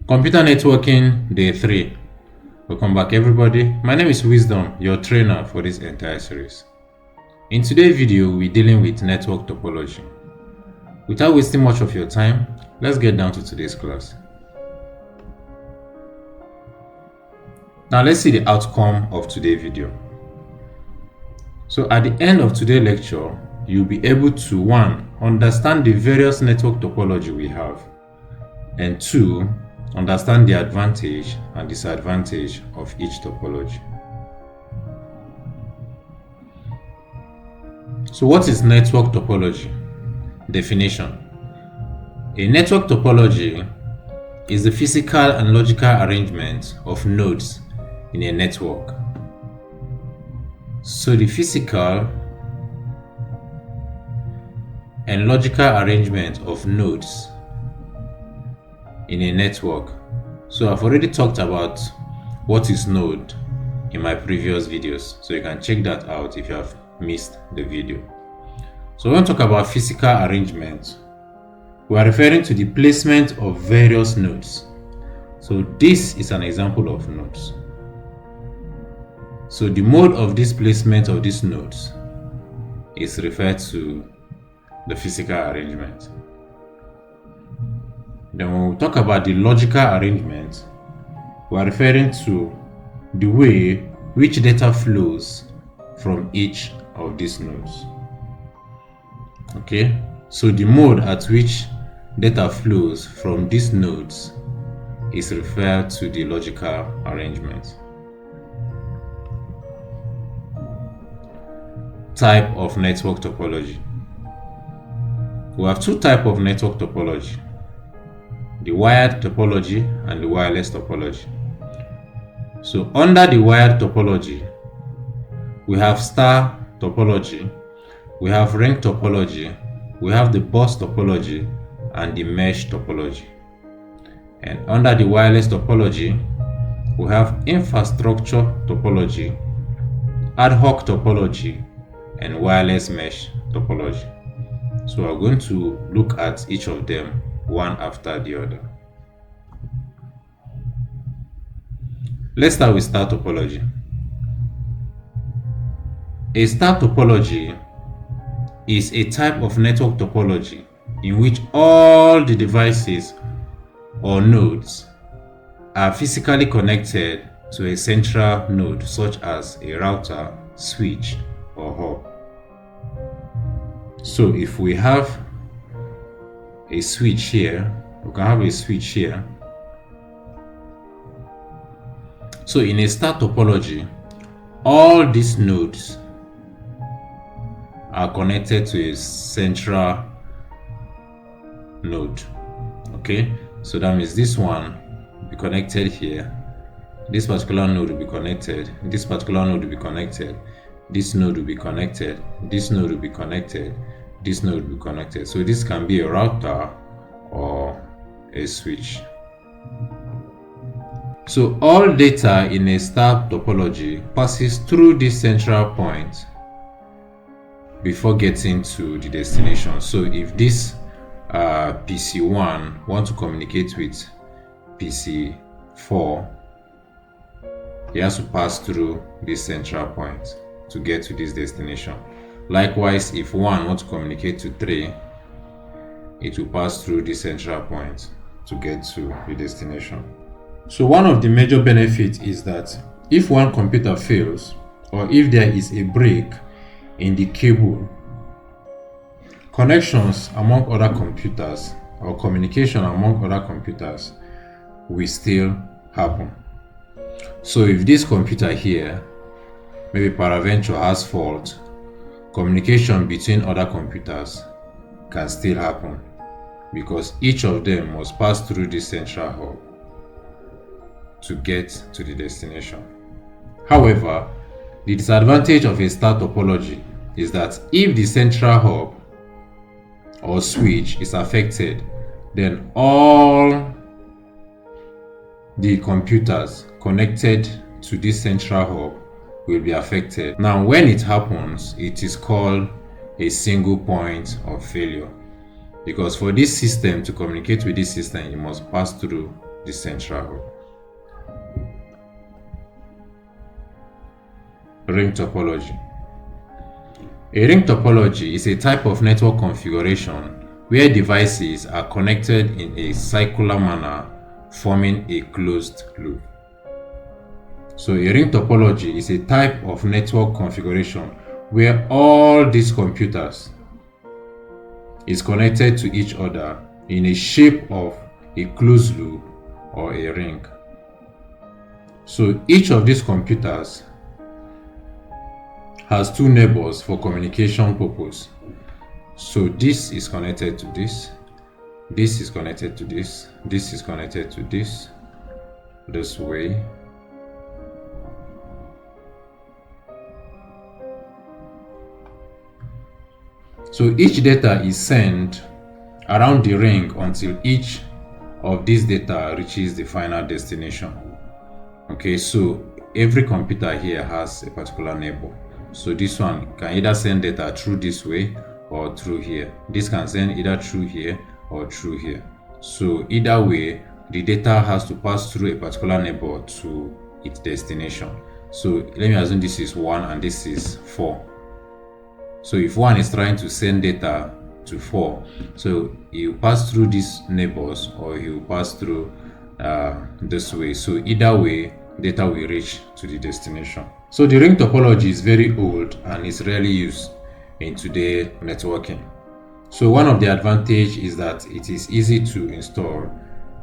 Computer networking day 3. Welcome back everybody. My name is Wisdom, your trainer for this entire series. In today's video, we're dealing with network topology. Without wasting much of your time, let's get down to today's class. Now let's see the outcome of today's video. So at the end of today's lecture, you'll be able to 1. Understand the various network topology we have, and 2. Understand the advantage and disadvantage of each topology. So what is network topology? Definition. A network topology is the physical and logical arrangement of nodes in a network. So the physical and logical arrangement of nodes in a network. So I've already talked about what is node in my previous videos, so you can check that out if you have missed the video. So when we talk about physical arrangement, we are referring to the placement of various nodes. So this is an example of nodes. So the mode of this placement of these nodes is referred to the physical arrangement. Then when we talk about the logical arrangement, we are referring to the way which data flows from each of these nodes. Okay, so the mode at which data flows from these nodes is referred to the logical arrangement. Type of network topology. We have 2 types of network topology: the wired topology and the wireless topology. So under the wired topology, we have star topology, we have ring topology, we have the bus topology, and the mesh topology. And under the wireless topology, we have infrastructure topology, ad hoc topology, and wireless mesh topology. So we're going to look at each of them one after the other. Let's start with star topology. A star topology is a type of network topology in which all the devices or nodes are physically connected to a central node, such as a router, switch, or hub. So if we have a switch here, we can have a switch here. So in a star topology, all these nodes are connected to a central node. Okay, so that means this one will be connected here, this particular node will be connected, this particular node will be connected, this node will be connected, this node will be connected, this node will be connected. So this can be a router or a switch. So all data in a star topology passes through this central point before getting to the destination. So if this PC1 wants to communicate with PC4, he has to pass through this central point to get to this destination. Likewise, if 1 wants to communicate to 3, it will pass through the central point to get to the destination. So one of the major benefits is that if one computer fails, or if there is a break in the cable, connections among other computers or communication among other computers will still happen. So if this computer here, maybe peradventure, has fault, communication between other computers can still happen, because each of them must pass through this central hub to get to the destination. However, the disadvantage of a star topology is that if the central hub or switch is affected, then all the computers connected to this central hub will be affected. Now, when it happens, it is called a single point of failure, because for this system to communicate with this system, you must pass through the central hub. Ring topology. A ring topology is a type of network configuration where devices are connected in a circular manner, forming a closed loop. So a ring topology is a type of network configuration where all these computers is connected to each other in a shape of a closed loop or a ring. So each of these computers has two neighbors for communication purpose. So this is connected to this is connected to this is connected to this way. So each data is sent around the ring until each of these data reaches the final destination. Okay, so every computer here has a particular neighbor. So this one can either send data through this way or through here. This can send either through here or through here. So either way, the data has to pass through a particular neighbor to its destination. So let me assume this is 1 and this is 4. So if 1 is trying to send data to 4, so you pass through these neighbors or you pass through this way. So either way, data will reach to the destination. So the ring topology is very old and is rarely used in today's networking. So one of the advantages is that it is easy to install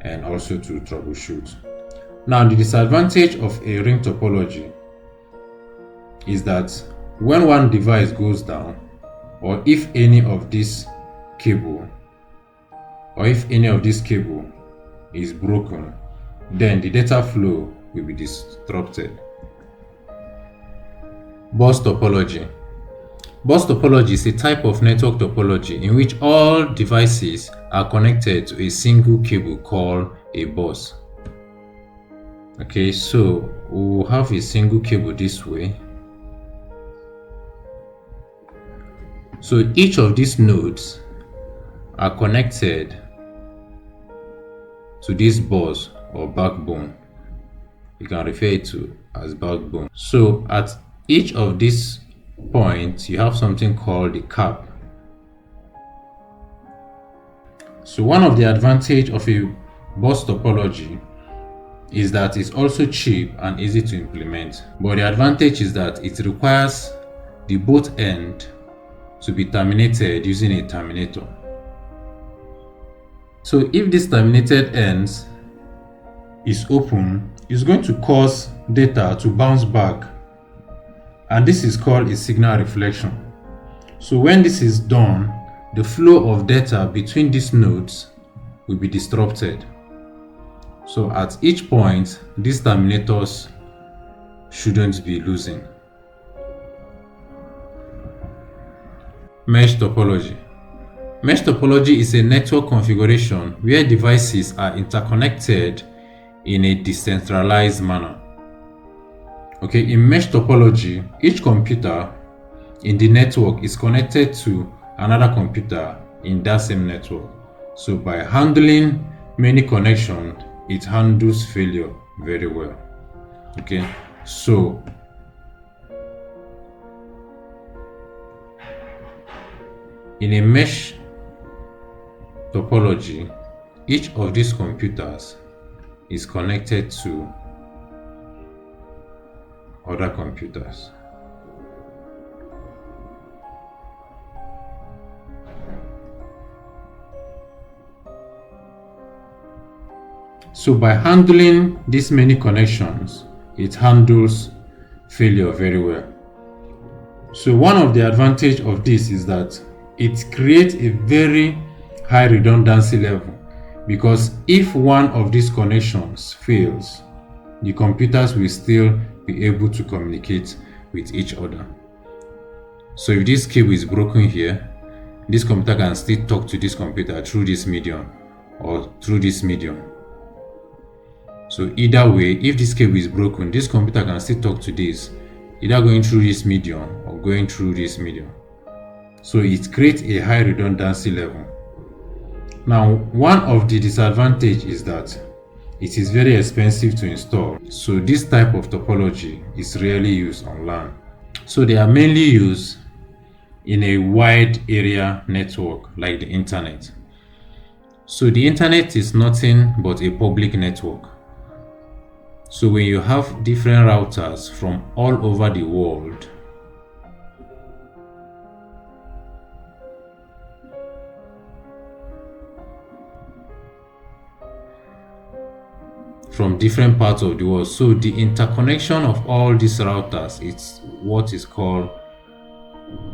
and also to troubleshoot. Now the disadvantage of a ring topology is that when one device goes down, or if any of this cable is broken, then the data flow will be disrupted. Bus topology. Bus topology is a type of network topology in which all devices are connected to a single cable called a bus. Okay, so we'll have a single cable this way. So each of these nodes are connected to this bus or backbone. You can refer it to as backbone. So at each of these points, you have something called the cap. So one of the advantages of a bus topology is that it's also cheap and easy to implement. But the advantage is that it requires the both end to be terminated using a terminator. So if this terminated ends is open, it's going to cause data to bounce back, and this is called a signal reflection. So when this is done, the flow of data between these nodes will be disrupted. So at each point, these terminators shouldn't be losing. Mesh topology. Mesh topology is a network configuration where devices are interconnected in a decentralized manner. Okay, in mesh topology, each computer in the network is connected to another computer in that same network. So by handling many connections, it handles failure very well. Okay, so in a mesh topology, each of these computers is connected to other computers. So by handling these many connections, it handles failure very well. So one of the advantages of this is that it creates a very high redundancy level, because if one of these connections fails, the computers will still be able to communicate with each other. So if this cable is broken here, this computer can still talk to this computer through this medium or through this medium. So either way, if this cable is broken, this computer can still talk to this, either going through this medium or going through this medium. So it creates a high redundancy level. Now, one of the disadvantages is that it is very expensive to install. So this type of topology is rarely used on LAN. So they are mainly used in a wide area network like the internet. So the internet is nothing but a public network. So when you have different routers from all over the world, from different parts of the world, so the interconnection of all these routers is what is called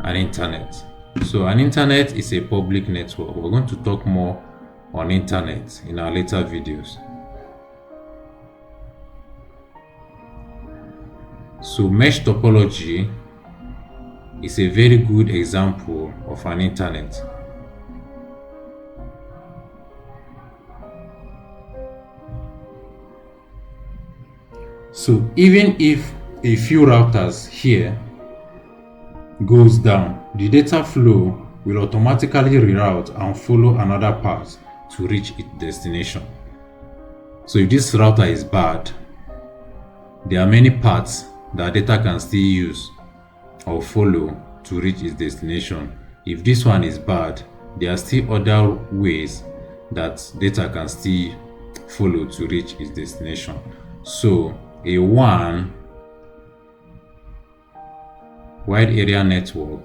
an internet. So an internet is a public network. We're going to talk more on internet in our later videos. So mesh topology is a very good example of an internet. So even if a few routers here goes down, the data flow will automatically reroute and follow another path to reach its destination. So if this router is bad, there are many paths that data can still use or follow to reach its destination. If this one is bad, there are still other ways that data can still follow to reach its destination. So a WAN, wide area network,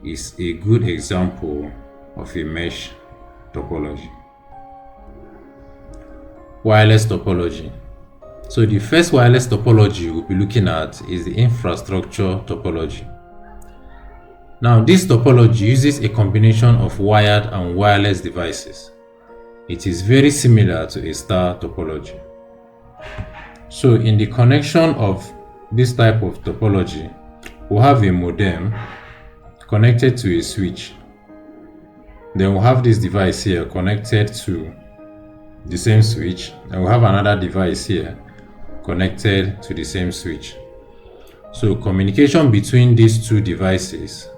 is a good example of a mesh topology. Wireless topology. So the first wireless topology we'll be looking at is the infrastructure topology. Now this topology uses a combination of wired and wireless devices. It is very similar to a star topology. So in the connection of this type of topology, we'll have a modem connected to a switch. Then we'll have this device here connected to the same switch, and we'll have another device here connected to the same switch. So communication between these two devices,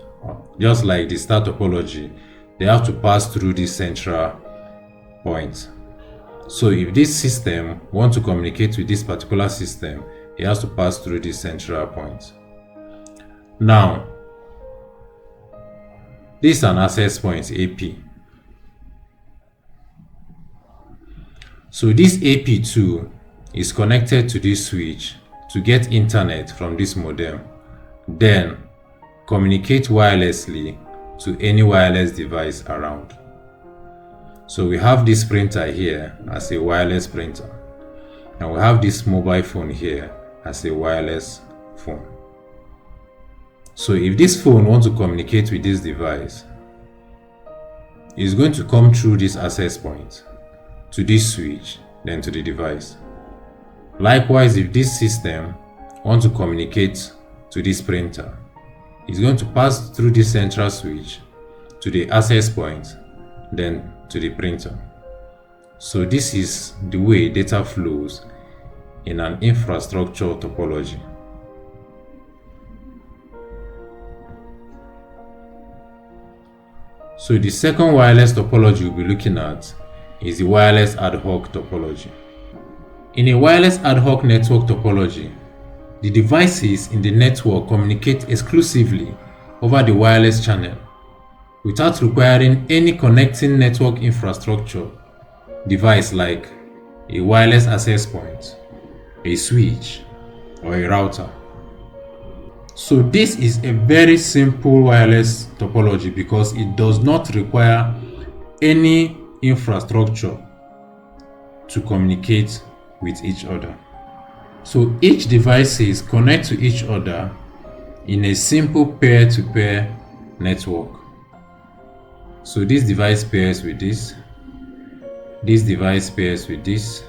just like the star topology, they have to pass through this central point. So if this system wants to communicate with this particular system, it has to pass through this central point. Now, this is an access point, AP. So this AP2 is connected to this switch to get internet from this modem, then communicate wirelessly to any wireless device around. So we have this printer here as a wireless printer, and we have this mobile phone here as a wireless phone. So if this phone wants to communicate with this device, it's going to come through this access point to this switch, then to the device. Likewise, if this system wants to communicate to this printer, it's going to pass through this central switch to the access point, then to the printer. So this is the way data flows in an infrastructure topology. So the second wireless topology we'll be looking at is the wireless ad hoc topology. In a wireless ad hoc network topology, the devices in the network communicate exclusively over the wireless channel without requiring any connecting network infrastructure device like a wireless access point, a switch, or a router. So this is a very simple wireless topology because it does not require any infrastructure to communicate with each other. So each devices connect to each other in a simple peer-to-peer network. So this device pairs with this device pairs with this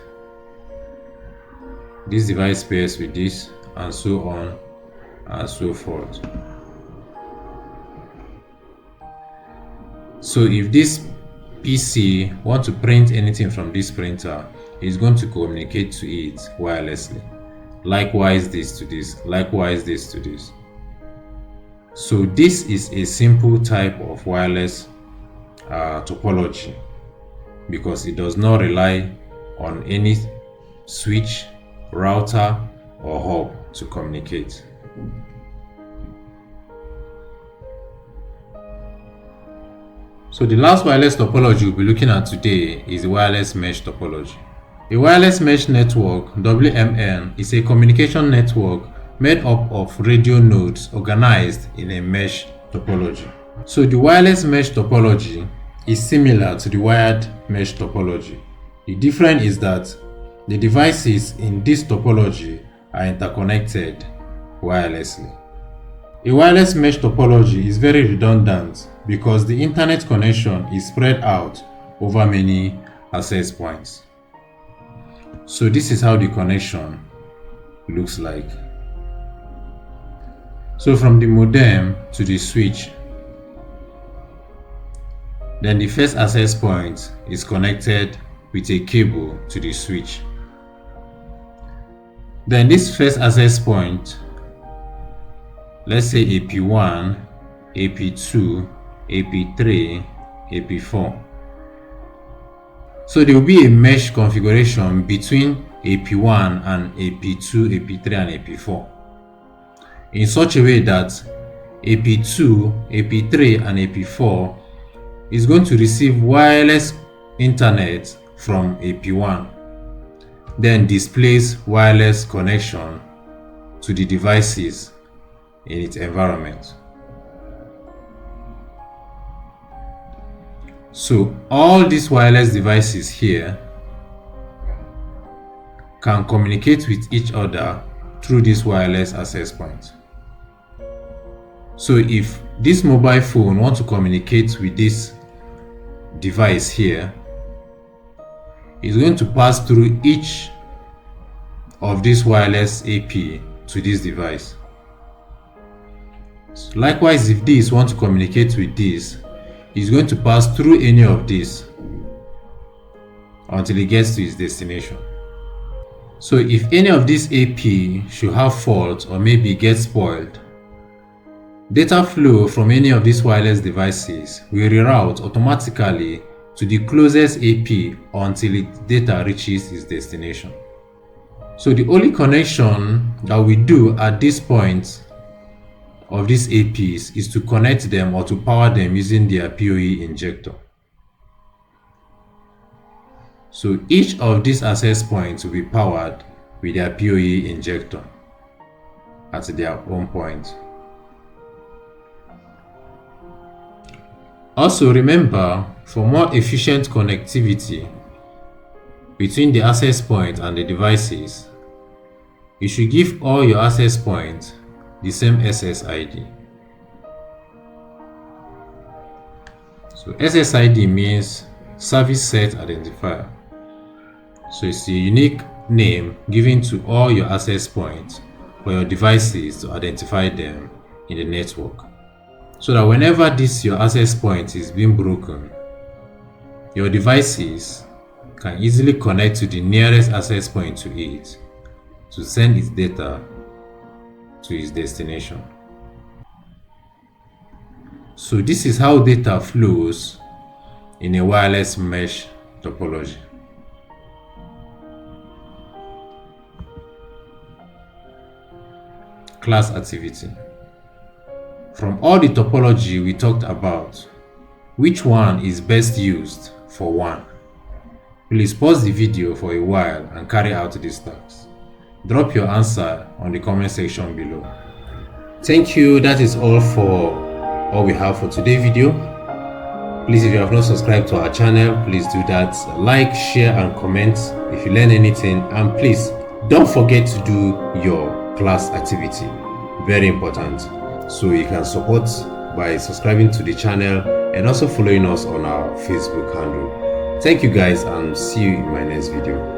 device pairs with this, and so on and so forth. So if this PC wants to print anything from this printer, it's going to communicate to it wirelessly. Likewise this to this, likewise this to this. So this is a simple type of wireless topology because it does not rely on any switch, router, or hub to communicate. So the last wireless topology we'll be looking at today is the wireless mesh topology. A wireless mesh network, WMN, is a communication network made up of radio nodes organized in a mesh topology. So the wireless mesh topology is similar to the wired mesh topology. The difference is that the devices in this topology are interconnected wirelessly. A wireless mesh topology is very redundant because the internet connection is spread out over many access points. So this is how the connection looks like. So from the modem to the switch, then the first access point is connected with a cable to the switch. Then this first access point, let's say AP1, AP2, AP3, AP4. So there will be a mesh configuration between AP1 and AP2, AP3 and AP4 in such a way that AP2, AP3 and AP4 is going to receive wireless internet from AP1, then displays wireless connection to the devices in its environment. So all these wireless devices here can communicate with each other through this wireless access point. So if this mobile phone wants to communicate with this device here, it's going to pass through each of these wireless AP to this device. So likewise, if this wants to communicate with this, it's going to pass through any of these until it gets to its destination. So if any of these AP should have fault or maybe get spoiled, data flow from any of these wireless devices will reroute automatically to the closest AP until its data reaches its destination. So the only connection that we do at this point of these APs is to connect them or to power them using their PoE injector. So each of these access points will be powered with their PoE injector at their own point. Also remember, for more efficient connectivity between the access point and the devices, you should give all your access points the same SSID. So SSID means Service Set Identifier. So it's a unique name given to all your access points for your devices to identify them in the network. So that whenever this your access point is being broken, your devices can easily connect to the nearest access point to it to send its data to its destination. So this is how data flows in a wireless mesh topology. Class activity. From all the topology we talked about, which one is best used for one? Please pause the video for a while and carry out these tasks. Drop your answer on the comment section below. Thank you. That is all we have for today's video. Please, if you have not subscribed to our channel, please do that. Like, share and comment if you learn anything, and please don't forget to do your class activity. Very important. So you can support by subscribing to the channel and also following us on our Facebook handle. Thank you guys, and see you in my next video.